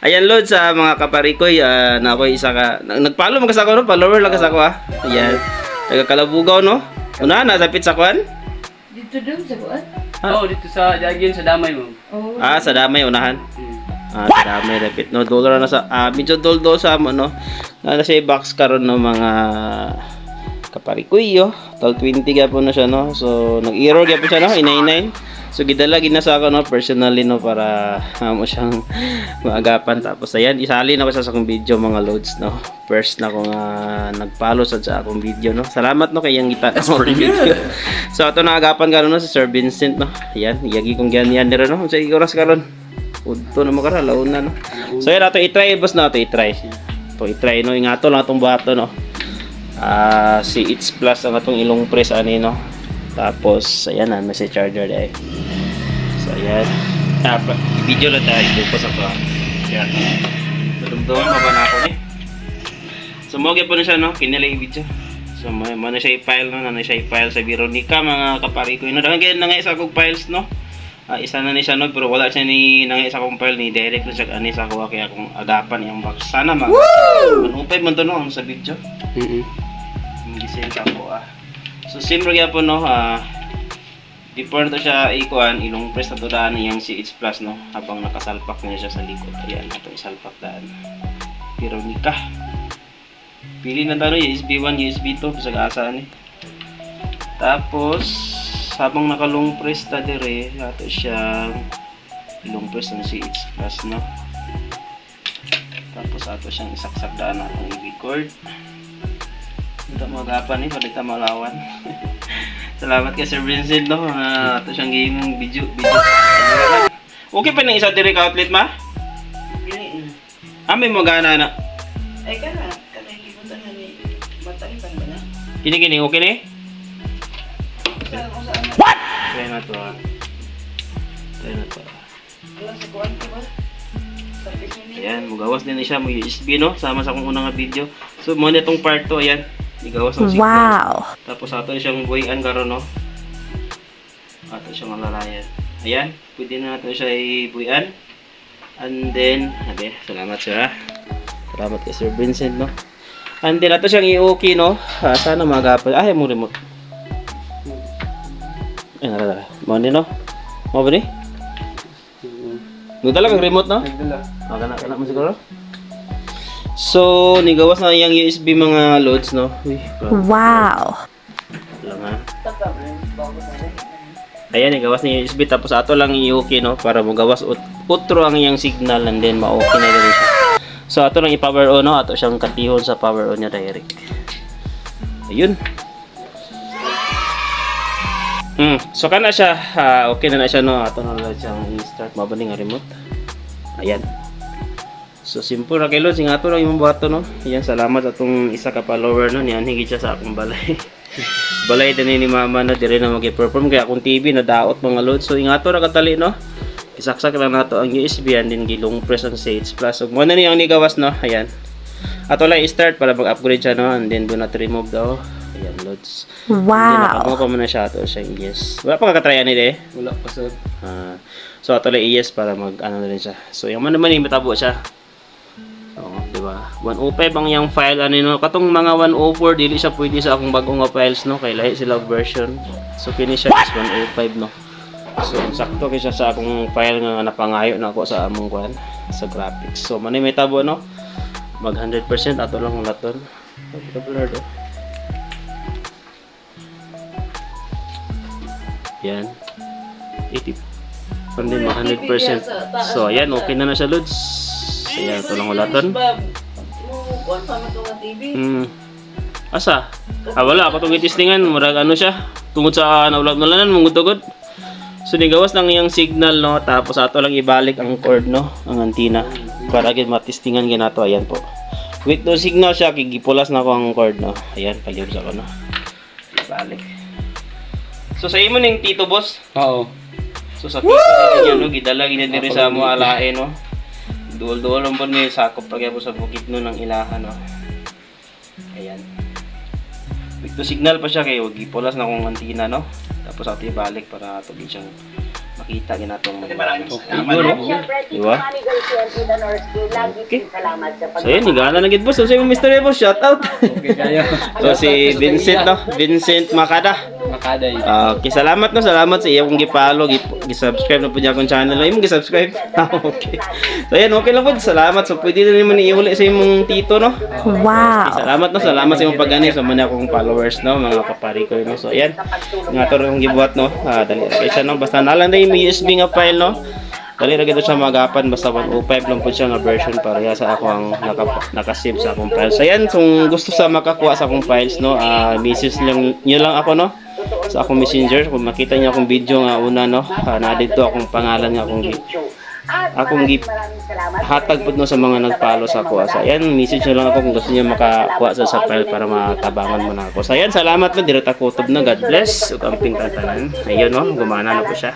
Ayan, Lord, sa mga kaparikoy, na ako isa ka, nagpalo mo kasi ako, no? Follower lang kasi ako, ha? Ayan, nagkakalabugaw, no? Una, nasapit sa kwan? Dito doon sa buwan? Oo, dito sa Dagyan, sa Damay mo. Oh. Sa damay, unahan. Sa damay, repit, no? Dollar na sa, medyo doldo sa, ano, na siya box karon ng mga kaparikoy, yo. Tal 20 po na siya, no? So, nag-error po siya, no? Inay-inay. So, gidala ginasa ako, no? Personally, no? Para mo siyang maagapan. Tapos, ayan, isali na ko sa akong video, mga loads, no? First na akong nagpalo sa akong video, no? Salamat, no? Kayang kita. That's pretty good. So, ito naagapan ka, no? Si Sir Vincent, no? Ayan, iyagi kong ganyan nila, no? Sa oras ka ron. Udto na makara, launa, no? So, ayan, ito i-try, boss, no? Ito i-try. Ito i-try, no? Ingato lang itong bato, no? Si It's Plus ang atong ilong press ani, no? Tapos ayan na, may si charger dai. So ayan. Video lang tayo ito pa sa pa. Ayan. Dumduman pa ba na ako ni? So mo gyud po na siya, no? Kinilay video. So mo na siya i-file, no? Na siya i-file sa Veronica, mga kaparikoy, no? Dagan kay nangay sa akong files, no? Isa na ni siya, no? Pero wala siya ni nangay sa akong file ni direct na siya ani sa ako kaya akong agapan yung box. Sana manupay man to, no? Sa video. Gising ka po So simple kaya po, no, before na to siya ikuan, ilong press na to daan yung si It's Plus, no, habang nakasalpak na siya sa likod. Ayan, ito isalpak daan. Veronica. Pili na tayo, USB 1, USB 2, sa gasaan eh. Tapos, habang nakalong press ta dire, ato siyang ilong press na si It's Plus, no. Tapos ato siyang isaksak daan atong i-record. Ito magapan eh, palita malawan. Salamat kay Sir Vincent, no? Ito siyang gaming video. Okay pa ng isa direct outlet, ma? May magana na. Ay ka na, ipunta na ni Batalipan ba na? Kini, okay na eh? Saan? What? Try na to, Try na to. Wala sa buwan ko ba? Ayan, magawas din na siya, mo USB, no? Sama sa akong unang video. So, muna itong part 2, ayan. Igawas ng signal. Wow! Tapos ato siyang buhayan karon, no? Ato siyang alalayan. Ayan, pwede na natin siya ibuhayan. And then, salamat sir, Salamat kay Sir Vincent, no? And then ato siyang i-okay, no? Sana magapal. Mo remote. Ay, nara. Mo ni, no? Mo ba ni? Nagdala kang remote, no? Nagdala. Kana mo siguro? So, nigawas na yung USB mga loads, no? Uy, Wow! lang ha. Ayan, nigawas na yung USB. Tapos ato lang i-okay, no? Para magawas utro ang yung signal and then ma-okay na rin siya. So, ato lang i-power on, no? Ato siyang katihon sa power on niya direct. Ayun. So, kana siya. Okay na siya, no? Ato na lang siyang i-start. Mabaling ang remote. Ayan. So simple ra kay Lord, sing ato lang yung bato, no. Ayan, salamat atong isa ka follower, no, niyan higit siya sa akong balay. Balay din ni mama na dire na magi-perform kaya akong TV na daot mga Lord. So ingato ra katali, no. Isaksak lang nato ang USB and then gilong press ang It's Plus. So mo na ni ang nigawas, no. Ayan. Ato lang i-start para mag-upgrade siya, no, and then do not remove daw. Ayan, Lods. Wow! Nakakuha pa man na siya ato siya yes. Wala pa kakatry ni de. Wala pa sir. So ato lang yes para mag ano na rin siya. So yung man naman yung matabo siya. Di ba? 105 ang yung file ano, no? Katong mga 104 dili siya pwede sa akong bagong nga files, no, kay lahi sila version. So kini siya is 105, no. So sakto kay siya sa akong file nga napangayo na ako sa among kwan sa graphics. So man may tabo, no. Mag 100% ato lang laton. Blur do. Yan. 80. Pandi mo 100%. So ayan, okay na siya, Lods. Ayan, ito lang ulaton. Kuwan pa man itong TV. Asa? Wala ako itong itistingan. Murag ano siya. Tungod sa naulat-nulanan, mungutugod. So, nigawas lang yung signal, no. Tapos, ato lang ibalik ang cord, no. Ang antenna. Para agad matistingan ginato. Ayan po. With no signal siya, kigipulas na ako ang cord, no. Ayan, palibos ako, no. Ibalik. So, sa imo ning tito, boss? Oo. So, sa tito niya, no. Gidala, ginadiri sa mo alae, no. Duol-duol lang po may sakop pagya po sa bukit no ng ilahan, no. Ayan. Ito signal pa siya kay wag ipulas na kung antina, no. Tapos ato ibalik para ato din siyang makita ginatong Okay, no? Diba? Okay. So yun, higala na gid boss. So si Mr. Evo, shout out. Okay kayo. So si Vincent no, Vincent Makada. Makada yun. Okay, salamat no, salamat sa iyong gi-follow, gi-subscribe na po niya akong channel. Imong gi-subscribe. Okay. So yan, okay lang po. Salamat. So pwede na naman iuli sa imong tito no. Wow. Salamat no, salamat sa imong pag-ani sa mga akong followers no, mga kapari ko no. So yan, nga to yung gibuhat no. Dali ra kay siya no, basta nalang na yung USB nga file no. Dali ra gito siya magapan, basta 105 lang po siya nga version pareha sa ako ang nakasave sa akong files. So yan, kung gusto sa makakuha sa akong files no, message lang niyo lang ako no sa akong messenger. Kung makita niyo akong video nga una no, na dito akong pangalan nga akong hatag po no sa mga nag-follow sa ako. So ayan, message nyo lang ako kung gusto niyo makakuha sa file para matabangan mo na ako. So ayan, salamat po, direct ako kutob na. God bless. Ug amping tatanan. Ayun no, gumana na po siya.